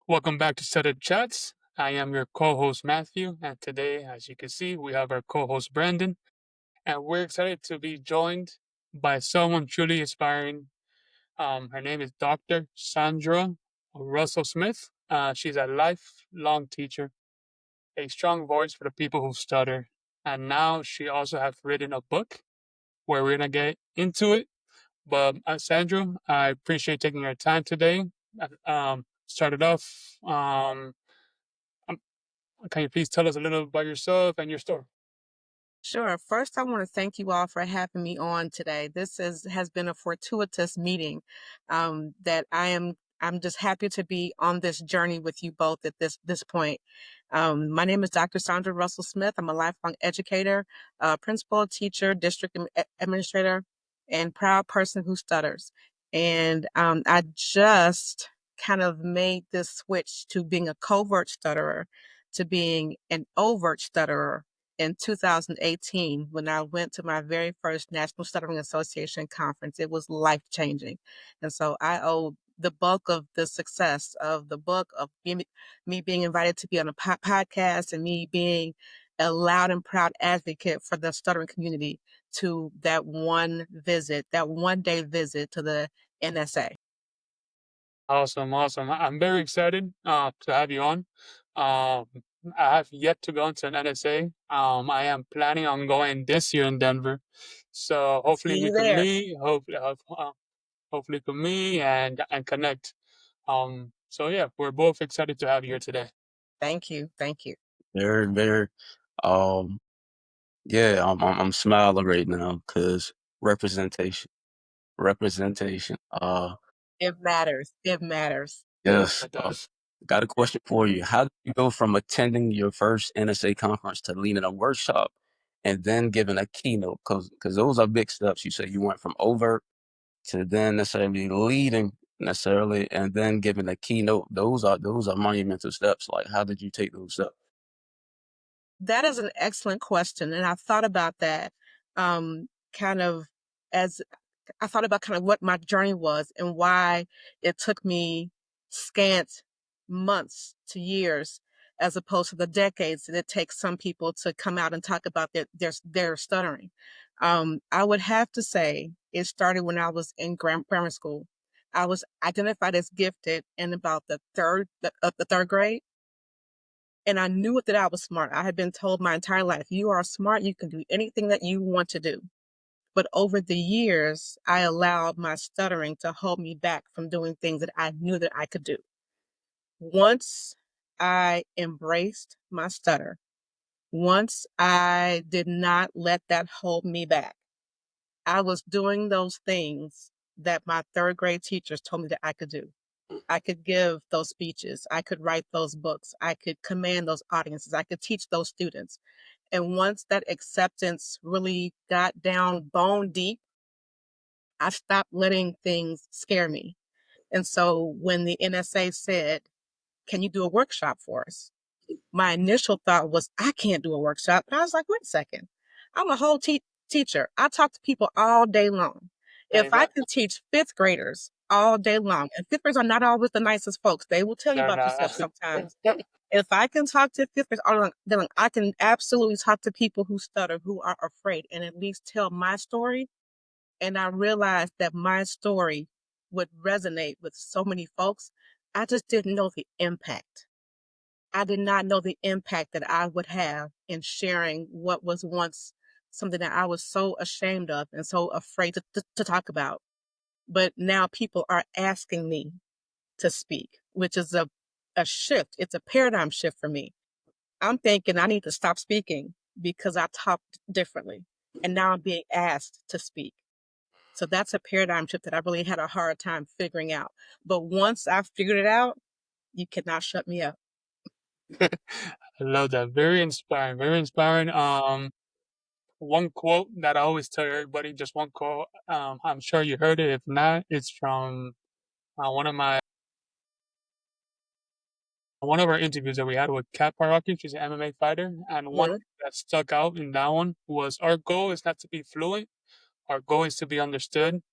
Welcome back to Stutter Chats. I am your co-host Matthew, and today, as you can see, we have our co-host Brandon, and we're excited to be joined by someone truly inspiring. Her name is Dr. Saundra Russell-Smith. She's a lifelong teacher, a strong voice for the people who stutter, and now she also has written a book where we're gonna get into it. But Sandra, I appreciate taking your time today. Started off. Can you please tell us a little about yourself and your story? Sure. First, I want to thank you all for having me on today. This has been a fortuitous meeting. That I'm just happy to be on this journey with you both at this point. My name is Dr. Saundra Russell-Smith. I'm a lifelong educator, principal, teacher, district administrator, and proud person who stutters. And I just kind of made this switch to being a covert stutterer to being an overt stutterer in 2018 when I went to my very first National Stuttering Association conference. It was life changing. And so I owe the bulk of the success of the book, of me being invited to be on a podcast, and me being a loud and proud advocate for the stuttering community, to that one visit, that 1 day visit to the NSA. Awesome, awesome. I'm very excited to have you on. Um, I have yet to go into an NSA. I am planning on going this year in Denver, so See hopefully we you can there. meet. Hopefully we can meet and connect. So yeah, we're both excited to have you here today. Thank you. Thank you. Very. Um, yeah, I'm smiling right now because representation, representation. It matters. It matters. Yes, Yes. it does. Got a question for you. How did you go from attending your first NSA conference to leading a workshop and then giving a keynote? Because those are big steps. You say you went from overt to then necessarily leading necessarily, and then giving a keynote. Those are monumental steps. Like, how did you take those steps? That is an excellent question, and I thought about that, kind of as I thought about kind of what my journey was and why it took me scant months to years, as opposed to the decades that it takes some people to come out and talk about their stuttering. I would have to say it started when I was in grammar school. I was identified as gifted in about the third grade, and I knew that I was smart. I had been told my entire life, you are smart, you can do anything that you want to do. But over the years, I allowed my stuttering to hold me back from doing things that I knew that I could do. Once I embraced my stutter, once I did not let that hold me back, I was doing those things that my third grade teachers told me that I could do. I could give those speeches. I could write those books. I could command those audiences. I could teach those students. And once that acceptance really got down bone deep, I stopped letting things scare me. And so when the NSA said, can you do a workshop for us? My initial thought was, I can't do a workshop. But I was like, wait a second. I'm a whole teacher. I talk to people all day long. If I Amen. can teach fifth graders all day long, and fifth graders are not always the nicest folks, they will tell you They're about not. yourself sometimes. If I can talk to fifth graders all day long, I can absolutely talk to people who stutter, who are afraid, and at least tell my story. And I realized that my story would resonate with so many folks. I just didn't know the impact. I did not know the impact that I would have in sharing what was once something that I was so ashamed of and so afraid to talk about. But now people are asking me to speak, which is a shift. It's a paradigm shift for me. I'm thinking I need to stop speaking because I talked differently. And now I'm being asked to speak. So that's a paradigm shift that I really had a hard time figuring out. But once I figured it out, you cannot shut me up. I love that. Very inspiring. Very inspiring. One quote that I always tell everybody, just one quote. I'm sure you heard it. If not, it's from one of our interviews that we had with Kat Paraki. She's an MMA fighter, and one Mhm. that stuck out in that one was, "Our goal is not to be fluent. Our goal is to be understood."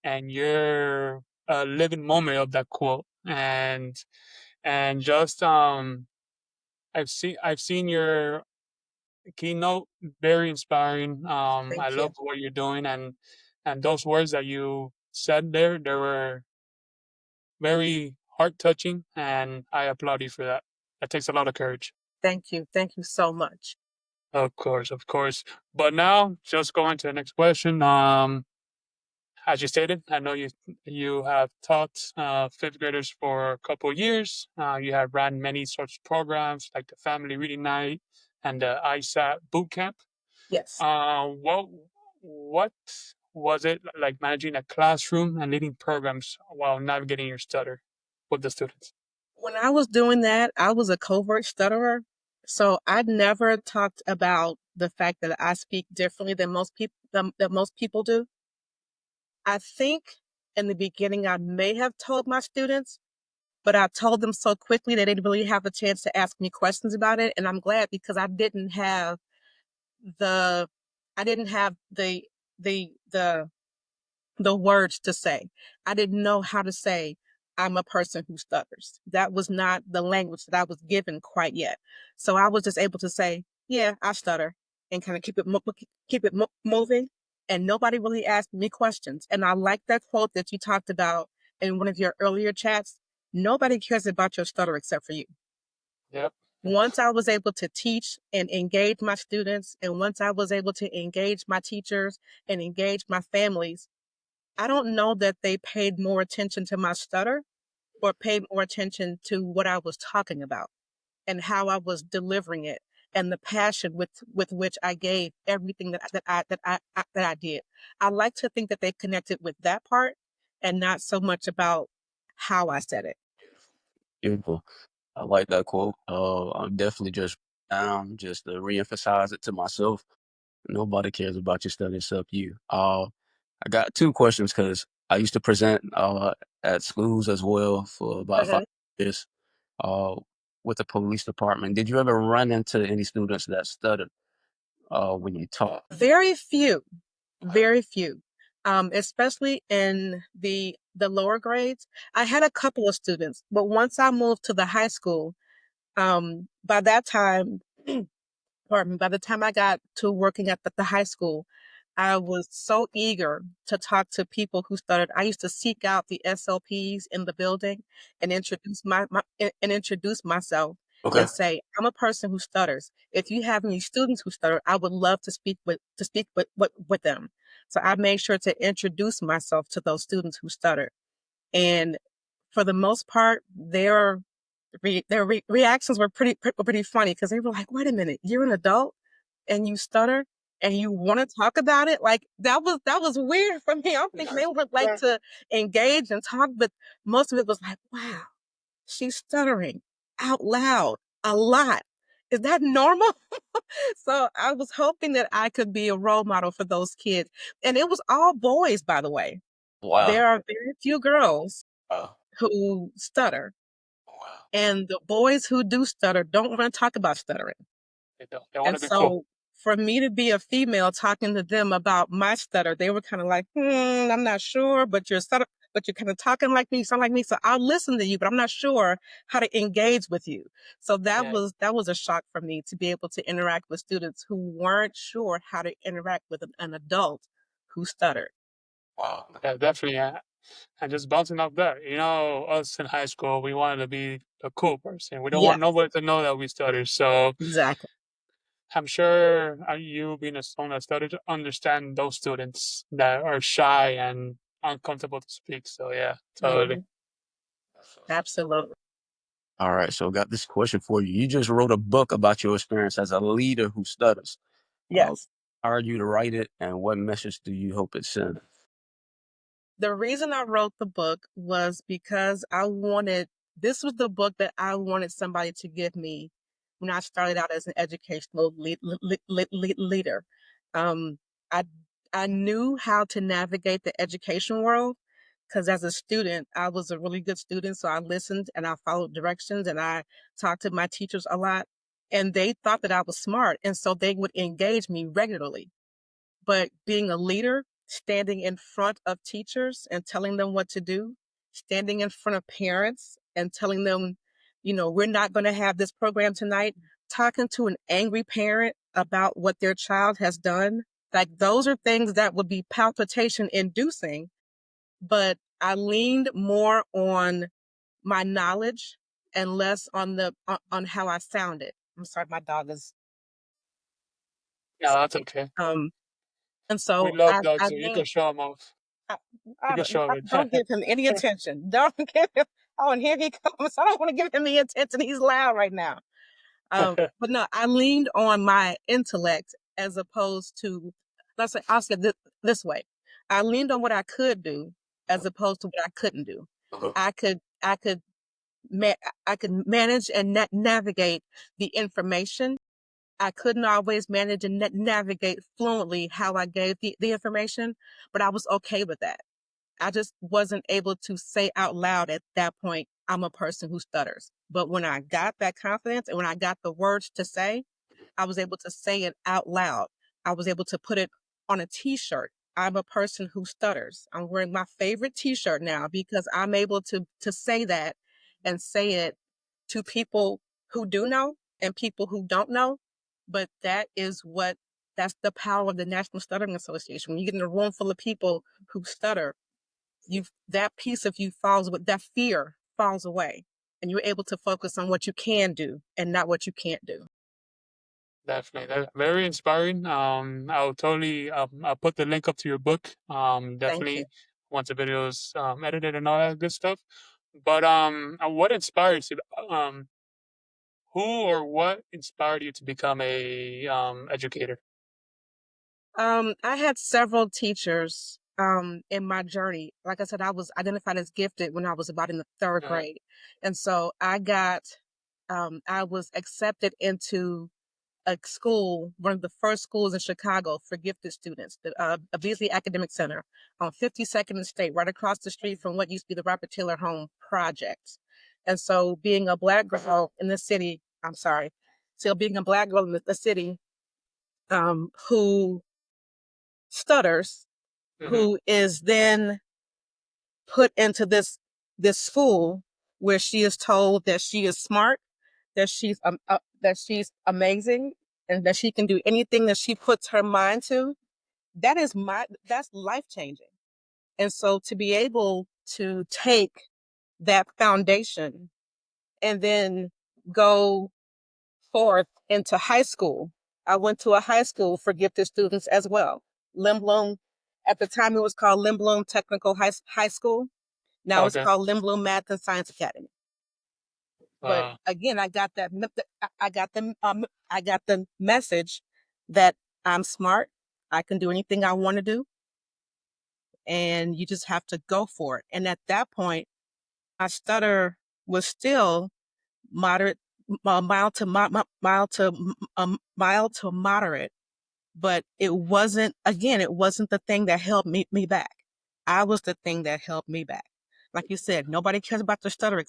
And you're a living moment of that quote. And and just I've seen your keynote, very inspiring. I Thank love you. what you're doing, and those words that you said there, they were very heart touching, and I applaud you for that. That takes a lot of courage. Thank you. Thank you so much. Of course, of course. But now, just going to the next question. As you stated, I know you have taught fifth graders for a couple of years. You have ran many such programs like the Family Reading Night and the ISAT Boot Camp. Yes. What was it like managing a classroom and leading programs while navigating your stutter with the students? When I was doing that, I was a covert stutterer. So I never talked about the fact that I speak differently than most people do. I think in the beginning I may have told my students, but I told them so quickly they didn't really have a chance to ask me questions about it. And I'm glad because the I didn't have the the words to say. I didn't know how to say, I'm a person who stutters. That was not the language that I was given quite yet. So I was just able to say, yeah, I stutter and kind of keep it moving. And nobody really asked me questions. And I like that quote that you talked about in one of your earlier chats. Nobody cares about your stutter except for you. Yep. Once I was able to teach and engage my students, and once I was able to engage my teachers and engage my families, I don't know that they paid more attention to my stutter or paid more attention to what I was talking about and how I was delivering it and the passion with which I gave everything that I did. I like to think that they connected with that part and not so much about how I said it. Beautiful. I like that quote. I'm definitely just down just to reemphasize it to myself. Nobody cares about your study except you. I got two questions because I used to present at schools as well for about Mhm. 5 years uh, with the police department. Did you ever run into any students that stuttered when you taught? Very few, Okay. very few. Especially in the lower grades. I had a couple of students, but once I moved to the high school, by that time, pardon me, by the time I got to working at the high school, I was so eager to talk to people who stuttered. I used to seek out the SLPs in the building and introduce myself Okay. and say, I'm a person who stutters. If you have any students who stutter, I would love to speak with them. So I made sure to introduce myself to those students who stutter. And for the most part, their reactions were pretty funny because they were like, "Wait a minute, you're an adult and you stutter and you want to talk about it?" Like that was weird for me. I'm thinking they would like to engage and talk, but most of it was like, "Wow, she's stuttering out loud a lot. Is that normal?" So I was hoping that I could be a role model for those kids, and it was all boys, by the way. Wow. There are very few girls Wow. who stutter. Wow. And the boys who do stutter don't want to talk about stuttering. They don't. They want And to be cool. so for me to be a female talking to them about my stutter, they were kind of like, I'm not sure, but you're kind of talking like me, you sound like me. So I'll listen to you, but I'm not sure how to engage with you. So Yeah. that was a shock for me to be able to interact with students who weren't sure how to interact with an adult who stuttered. Wow. Yeah, definitely. And just bouncing off that, us in high school, we wanted to be the cool person. We don't want Yes, nobody to know that we stutter. So exactly. I'm sure you, being a someone that stutters, understand those students that are shy and uncomfortable to speak. So yeah, totally. Mhm. Absolutely. All right, so got this question for you. You just wrote a book about your experience as a leader who stutters. Uh, Yes. how are you to write it, and what message do you hope it sends? The reason I wrote the book was because this was the book that I wanted somebody to give me when I started out as an educational leader. Um, I, I knew how to navigate the education world because as a student, I was a really good student. So I listened and I followed directions and I talked to my teachers a lot and they thought that I was smart. And so they would engage me regularly. But being a leader, standing in front of teachers and telling them what to do, standing in front of parents and telling them we're not going to have this program tonight. Talking to an angry parent about what their child has done, like those are things that would be palpitation inducing, but I leaned more on my knowledge and less on on how I sounded. I'm sorry, my dog is No, that's okay. and We so love I dogs, so you can show them off. I, You I can don't, show I it. don't give him any attention. Don't give him. Oh, and here he comes. I don't want to give him the attention. He's loud right now. But no, I leaned on my intellect as opposed to, let's say, I'll say this way. I leaned on what I could do as opposed to what I couldn't do. I could, I could, I could manage and navigate the information. I couldn't always manage and navigate fluently how I gave the information, but I was okay with that. I just wasn't able to say out loud at that point, I'm a person who stutters. But when I got that confidence and when I got the words to say, I was able to say it out loud. I was able to put it on a t-shirt. I'm a person who stutters. I'm wearing my favorite t-shirt now because I'm able to say that and say it to people who do know and people who don't know. But that's the power of the National Stuttering Association. When you get in a room full of people who stutter, that piece of you falls, with that fear falls away, and you're able to focus on what you can do and not what you can't do. Definitely, that's very inspiring. I'll totally, I'll put the link up to your book. Thank you. Definitely once the video's edited and all that good stuff. But what inspires you? Who or what inspired you to become a educator? I had several teachers in my journey. Like I said, I was identified as gifted when I was about in the third Uh, grade. And so I was accepted into a school, one of the first schools in Chicago for gifted students, the Beasley Academic Center on 52nd and State, right across the street from what used to be the Robert Taylor Home Project. And so being a Black girl in the city, I'm sorry, so being a Black girl in the city who stutters, mhm. who is then put into this school where she is told that she is smart, that she's amazing, and that she can do anything that she puts her mind to. That's life changing. And so to be able to take that foundation and then go forth into high school. I went to a high school for gifted students as well. Limblom, at the time it was called Limblom Technical High School. Now it's Okay. called Limblom Math and Science Academy. But again, I got the message that I'm smart. I can do anything I want to do, and you just have to go for it. And at that point, my stutter was still moderate, mild to moderate, but it wasn't. Again, it wasn't the thing that held me back. I was the thing that held me back. Like you said, nobody cares about the stutter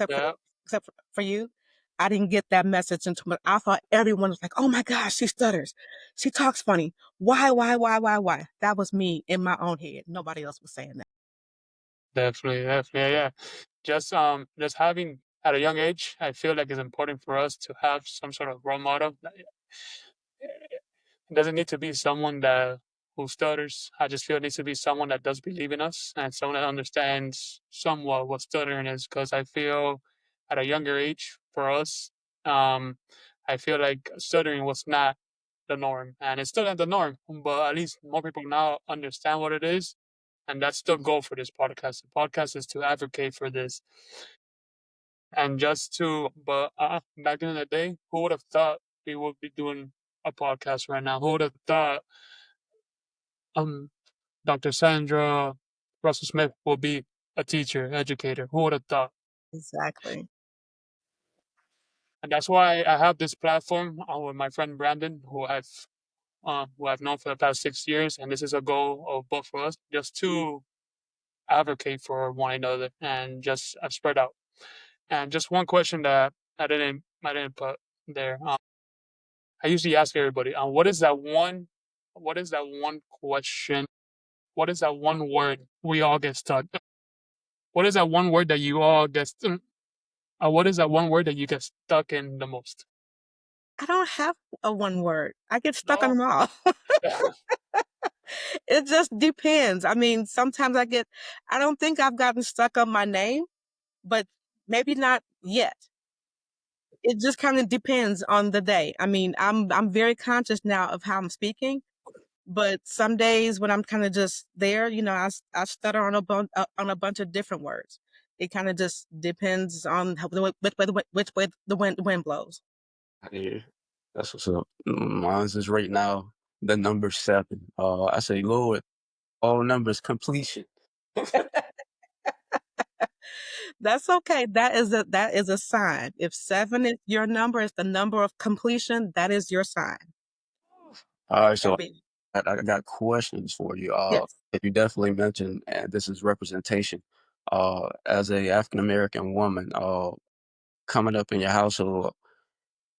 Yeah, except for you. I didn't get that message into me. I thought everyone was like, "Oh my gosh, she stutters. She talks funny. Why? That was me in my own head. Nobody else was saying that." definitely, definitely, yeah. Just having at a young age, I feel like it's important for us to have some sort of role model. It doesn't need to be someone that who stutters. I just feel it needs to be someone that does believe in us and someone that understands somewhat what stuttering is. Because I feel at a younger age for us, um, I feel like stuttering was not the norm, and it's still not the norm. But at least more people now understand what it is, and that's the goal for this podcast. The podcast is to advocate for this, and just to. But back in the day, who would have thought we would be doing a podcast right now? Who would have thought um Dr. Sandra Russell-Smith will be a teacher, educator? Who would have thought? Exactly. And that's why I have this platform with my friend Brandon, who I've known for the past 6 years, and this is a goal of both of us, just to advocate for one another and just spread out. And just one question that I didn't put there. I usually ask everybody, what is that one question? What is that one word we all get stuck? What is that one word that you all get What is that one word that you get stuck in the most? I don't have a one word. I get stuck on No. them all. It just depends. I mean, sometimes I don't think I've gotten stuck on my name, but maybe not yet. It just kind of depends on the day. I mean, I'm very conscious now of how I'm speaking, but some days when I'm kind of just there, I stutter on a bunch of different words. It kind of just depends on which way the wind blows. Yeah, that's what's up. Mine's is right now the number 7. I say, Lord, all numbers completion. That's okay. That is a sign. If 7 is your number, is the number of completion, that is your sign. All right, so That be I got questions for you. yes. If you definitely mentioned, and this is representation, as a African American woman, coming up in your household,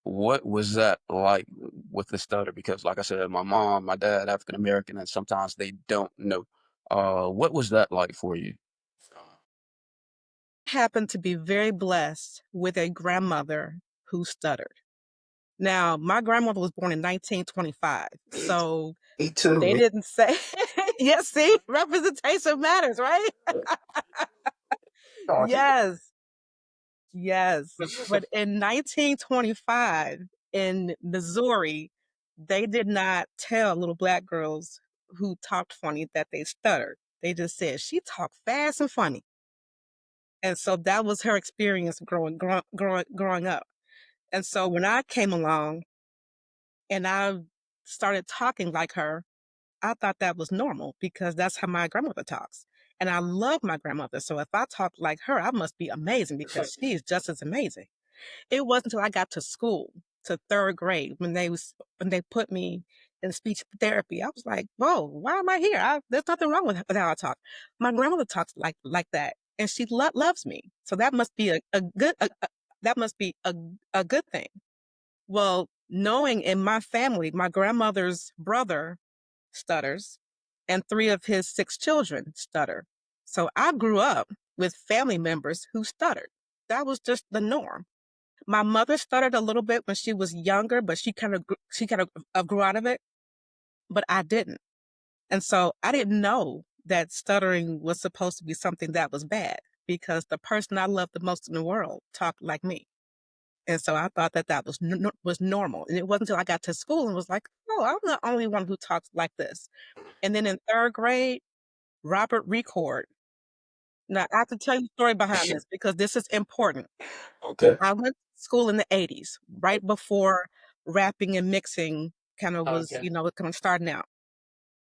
what was that like with the stutter? Because, like I said, my mom, my dad, African American, and sometimes they don't know. What was that like for you? Happened to be very blessed with a grandmother who stuttered. Now, my grandmother was born in 1925, so Me too. they didn't say, yes, see, representation matters, right? Yes, yes. But in 1925 in Missouri, they did not tell little black girls who talked funny that they stuttered. They just said she talked fast and funny. And so that was her experience growing up. And so when I came along and I started talking like her, I thought that was normal because that's how my grandmother talks. And I love my grandmother. So if I talk like her, I must be amazing because she is just as amazing. It wasn't until I got to school, to third grade, when they put me in speech therapy. I was like, whoa, why am I here? There's nothing wrong with how I talk. My grandmother talks like that, and she loves me. So that must be that must be a good thing. Well, knowing in my family, my grandmother's brother stutters, and 3 of his 6 children stutter. So I grew up with family members who stuttered. That was just the norm. My mother stuttered a little bit when she was younger, but she kind of grew out of it, but I didn't. And so I didn't know that stuttering was supposed to be something that was bad because the person I loved the most in the world talked like me. And so I thought that was normal. And it wasn't until I got to school and was like, oh, I'm the only one who talks like this. And then in third grade, Robert Record. Now, I have to tell you the story behind this because this is important. Okay. I went to school in the 80s, right before rapping and mixing kind of was, Okay. kind of starting out.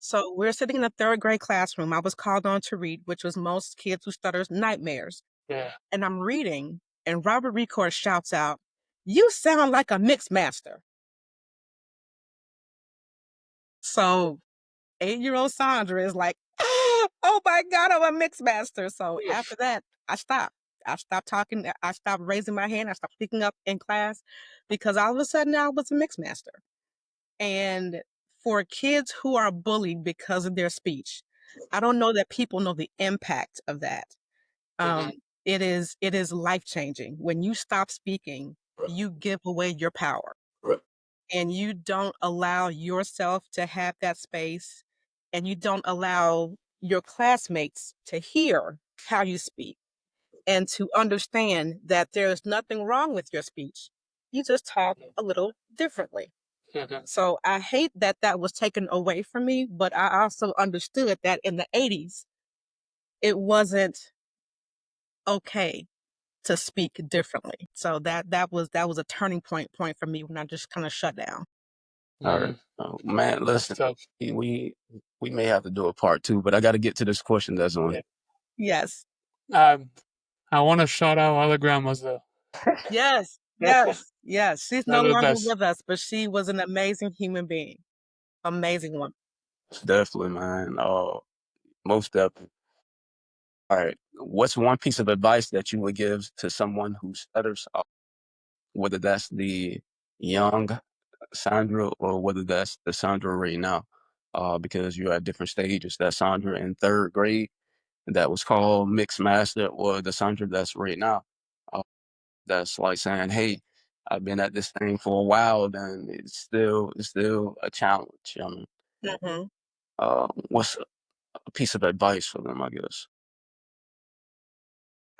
So we're sitting in a third grade classroom. I was called on to read, which was most kids who stutters nightmares. Yeah. And I'm reading, and Robert Record shouts out, "You sound like a mix master." So 8-year-old Sandra is like, oh my God, I'm a mix master. So after that, I stopped. I stopped talking. I stopped raising my hand. I stopped speaking up in class because all of a sudden I was a mix master. And for kids who are bullied because of their speech, I don't know that people know the impact of that. Um, Hmm. it is life changing. When you stop speaking, you give away your power and you don't allow yourself to have that space and you don't allow your classmates to hear how you speak and to understand that there's nothing wrong with your speech. You just talk a little differently. Hmm. So I hate that that was taken away from me, but I also understood that in the 80s, it wasn't okay to speak differently. So that was a turning point for me when I just kind of shut down. All right. Hmm. Oh, man, That's listen, tough. we may have to do a part 2, but I got to get to this question that's on. Yeah. Yes. Um, I want to shout out all the grandmas though. Yes. They're Yes. Yes. She's no the longer best. with us, but she was an amazing human being. Amazing one. Definitely, man. Most definitely. All right. What's one piece of advice that you would give to someone who stutters, whether that's the young Sandra or whether that's the Sandra right now? Because you're at different stages. That Sandra in third grade that was called mixed master, or the Sandra that's right now. that's like saying, "Hey, I've been at this thing for a while," then it's still a challenge. You know what I mean? Mhm. What's a piece of advice for them, I guess?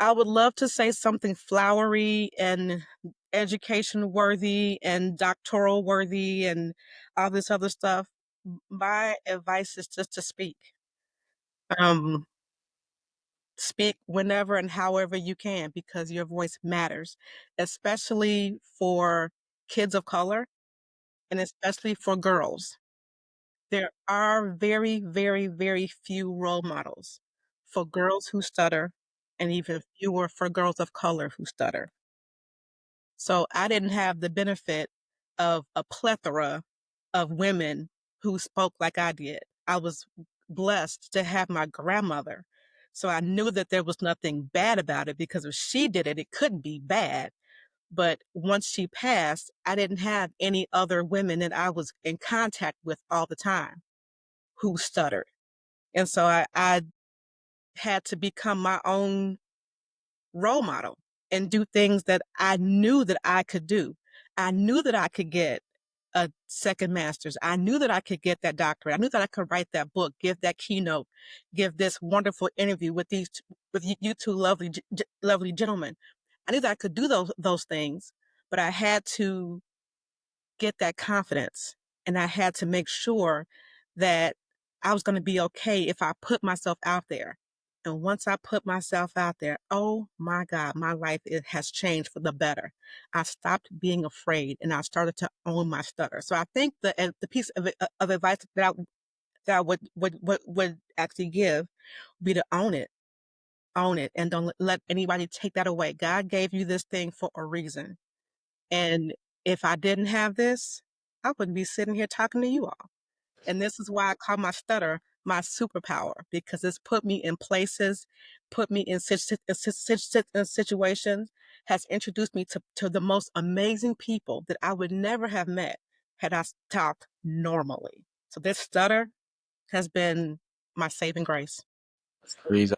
I would love to say something flowery and education worthy and doctoral worthy and all this other stuff. My advice is just to speak. Um, Speak whenever and however you can because your voice matters, especially for kids of color and especially for girls. There are very, very, very few role models for girls who stutter and even fewer for girls of color who stutter. So I didn't have the benefit of a plethora of women who spoke like I did. I was blessed to have my grandmother. So I knew that there was nothing bad about it because if she did it, it couldn't be bad. But once she passed, I didn't have any other women that I was in contact with all the time who stuttered. And so I had to become my own role model and do things that I knew that I could do. I knew that I could get a second master's. I knew that I could get that doctorate. I knew that I could write that book, give that keynote, give this wonderful interview with you two lovely gentlemen. I knew that I could do those things, but I had to get that confidence and I had to make sure that I was going to be okay if I put myself out there. And once I put myself out there, oh my God, my life has changed for the better. I stopped being afraid and I started to own my stutter. So I think the piece of advice that I would actually give would be to own it, and don't let anybody take that away. God gave you this thing for a reason. And if I didn't have this, I wouldn't be sitting here talking to you all. And this is why I call my stutter my superpower because it's put me in places, put me in situations, has introduced me to the most amazing people that I would never have met had I talked normally. So this stutter has been my saving grace. Reason,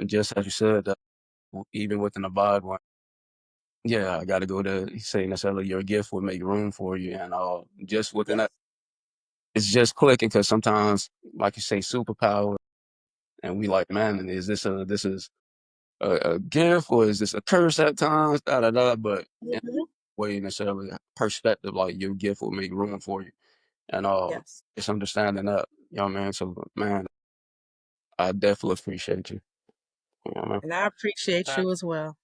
just as you said, even within the Bible, yeah, I got to go to saying necessarily your gift will make room for you, and just within that, it's just clicking because sometimes, like you say, superpower, and we like, man, is this is a gift or is this a curse at times? Da da da. But in a Mhm. way, necessarily perspective, like your gift will make room for you, and Yes. it's understanding that, you know what I mean. So, man, I definitely appreciate you. You know what I mean? And I appreciate That, you as well.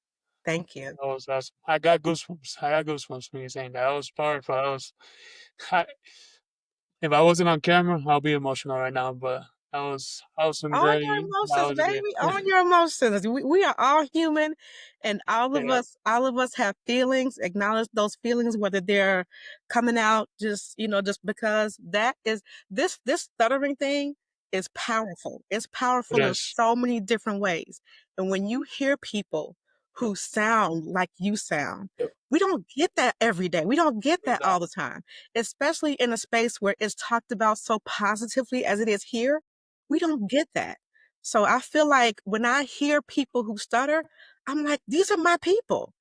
Thank you. that was awesome. I got goosebumps. I got goosebumps when you saying that. That was powerful. That was, I, if I wasn't on camera, I'll be emotional right now. But that was some Own your great. That emotions, was good. baby. Own your emotions. We are all human and Yeah. all of us have feelings. Acknowledge those feelings, whether they're coming out just, just because this stuttering thing is powerful. It's It powerful in is. so many different ways. And when you hear people who sound like you sound, Yep. we don't get that every day. We don't get We that don't. all the time, especially in a space where it's talked about so positively as it is here. We don't get that. So I feel like when I hear people who stutter, I'm like, these are my people.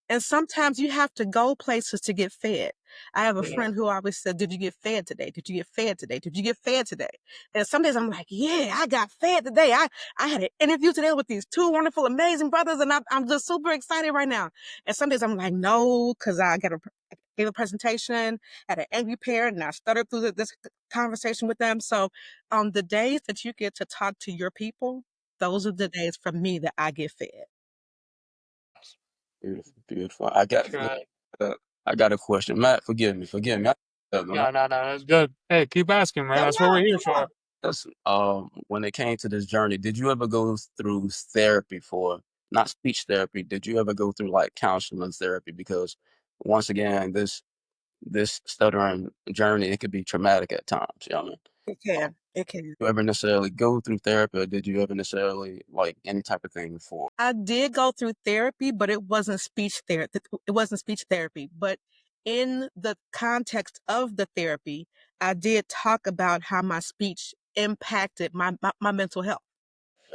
And sometimes you have to go places to get fed. I have a Yeah. friend who always said, did you get fed today? Did you get fed today? Did you get fed today? And some days I'm like, yeah, I got fed today. I had an interview today with these two wonderful, amazing brothers, and I'm just super excited right now. And some days I'm like, no, because gave a presentation, had an angry parent, and I stuttered through this conversation with them. So on the days that you get to talk to your people, those are the days for me that I get fed. Beautiful, beautiful. I got Sure. uh, I got a question, Matt. Forgive me. When I No, no, no. That's good. Hey, keep asking, man. No, That's what we're no, here come on. for. that's, when it came to this journey, did you ever go through therapy for not speech therapy? Did you ever go through like counseling therapy? Because once again, this stuttering journey, it could be traumatic at times. You know what I mean? It can. It can. You ever necessarily go through therapy, or did you ever necessarily like any type of thing before? I did go through therapy, but it wasn't speech therapy. It wasn't speech therapy. But in the context of the therapy, I did talk about how my speech impacted my mental health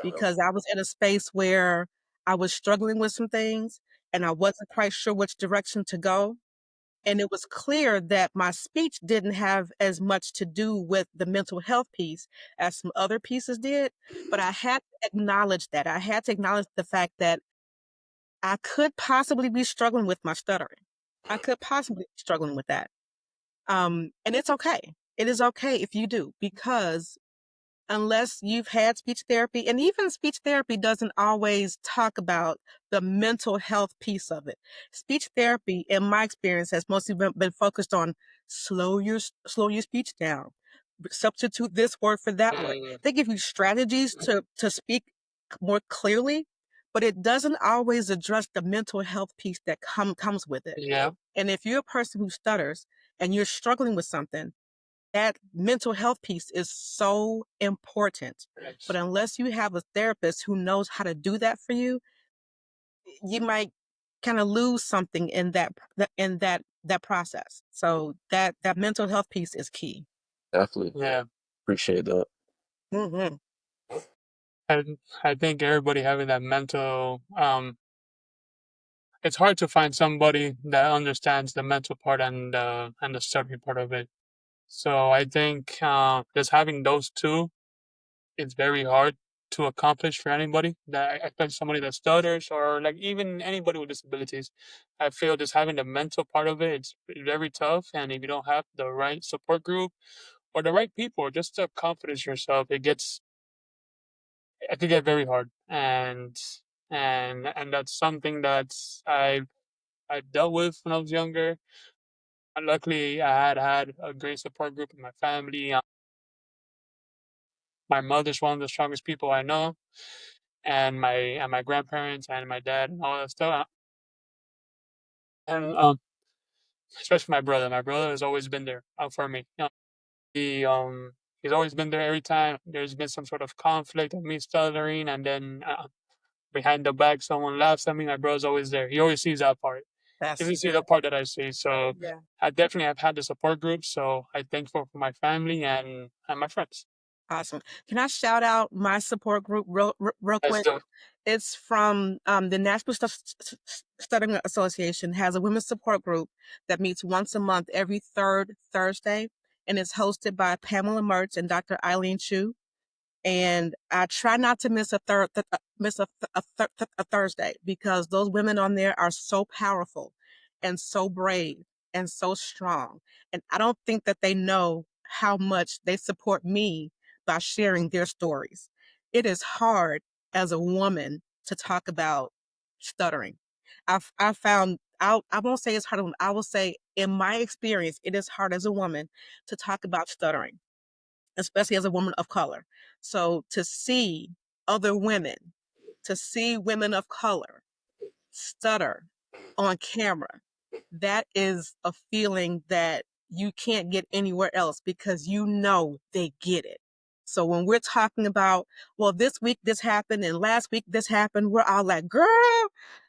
because I was in a space where I was struggling with some things. and I wasn't quite sure which direction to go. And it was clear that my speech didn't have as much to do with the mental health piece as some other pieces did. But I had to acknowledge that. I had to acknowledge the fact that I could possibly be struggling with my stuttering. I could possibly be struggling with that. And it's okay. It is okay if you do, because unless you've had speech therapy, and even speech therapy doesn't always talk about the mental health piece of it. Speech therapy, in my experience, has mostly been focused on slow your speech down, substitute this word for that word. They give you strategies to speak more clearly, but it doesn't always address the mental health piece that comes with it. Yeah. And if you're a person who stutters and you're struggling with something, that mental health piece is so important. But unless you have a therapist who knows how to do that for you, you might kind of lose something in that process. So that mental health piece is key. Definitely. Yeah. Appreciate that. Mm-hmm. I think everybody having that mental it's hard to find somebody that understands the mental part and the stuttering part of it. So I think just having those two is very hard to accomplish for anybody that especially somebody that stutters or like even anybody with disabilities. I feel just having the mental part of it's very tough, and if you don't have the right support group or the right people just to confidence yourself, it can get very hard. And that's something that's I dealt with when I was younger. And luckily, I had a great support group in my family. My mother's one of the strongest people I know, and my grandparents and my dad and all that stuff. And especially my brother. My brother has always been there for me. He's always been there every time there's been some sort of conflict of me stuttering, and then behind the back someone laughs at me. My brother's always there. He always sees that part. He That's doesn't see the part that I see. So yeah. I definitely have had the support group. So I thankful for my family and my friends. Awesome. Can I shout out my support group real Let's quick? do it. It's from the National Stuttering Association has a women's support group that meets once a month every third Thursday, and it's hosted by Pamela Mertz and Dr. Eileen Chu. And I try not to miss a Thursday, because those women on there are so powerful and so brave and so strong. And I don't think that they know how much they support me by sharing their stories. It is hard as a woman to talk about stuttering. I found out, I won't say it's hard. I will say in my experience, it is hard as a woman to talk about stuttering, especially as a woman of color. So to see women of color stutter on camera, that is a feeling that you can't get anywhere else, because you know they get it. So when we're talking about, well, this week this happened and last week this happened, we're all like, girl,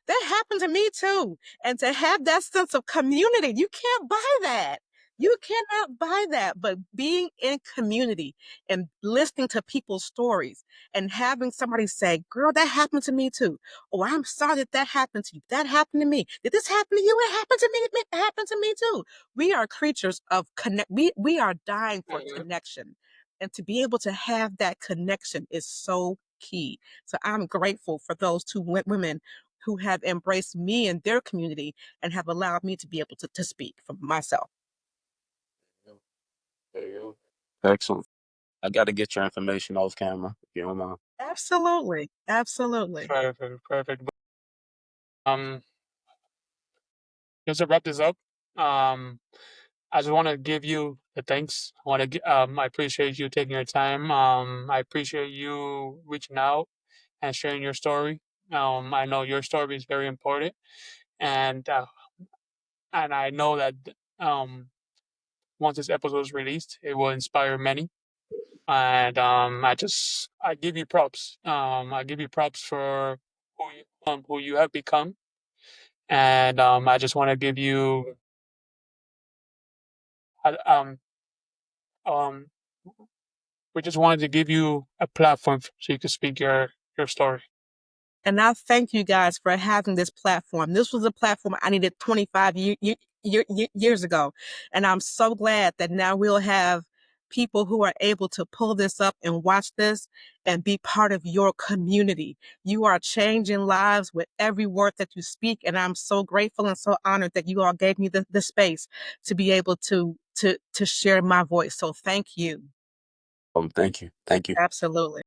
that happened to me too. And to have that sense of community, you can't buy that. You cannot buy that. But being in community and listening to people's stories and having somebody say, girl, that happened to me too. Oh, I'm sorry that happened to you. That happened to me. Did this happen to you? It happened to me. It happened to me too. We are creatures of connect. We are dying for Mhm. connection. And to be able to have that connection is so key. So I'm grateful for those two women who have embraced me and their community and have allowed me to be able to speak for myself. There you go. Excellent. I got to get your information off camera if you don't mind. Absolutely. Absolutely. Perfect, perfect. Um, just to wrap this up, um, I just want to give you the thanks. I appreciate you taking your time. I appreciate you reaching out and sharing your story. I know your story is very important, and uh, and I know that um, once this episode is released, it will inspire many. And I give you props. I give you props for who you have become, and I just want to give you uh, um um we just wanted to give you a platform so you can speak your story. And I thank you guys for having this platform. This was a platform I needed 25 years ago. And I'm so glad that now we'll have people who are able to pull this up and watch this and be part of your community. You are changing lives with every word that you speak. And I'm so grateful and so honored that you all gave me the space to be able to share my voice. So thank you. Thank you. Thank you. Absolutely.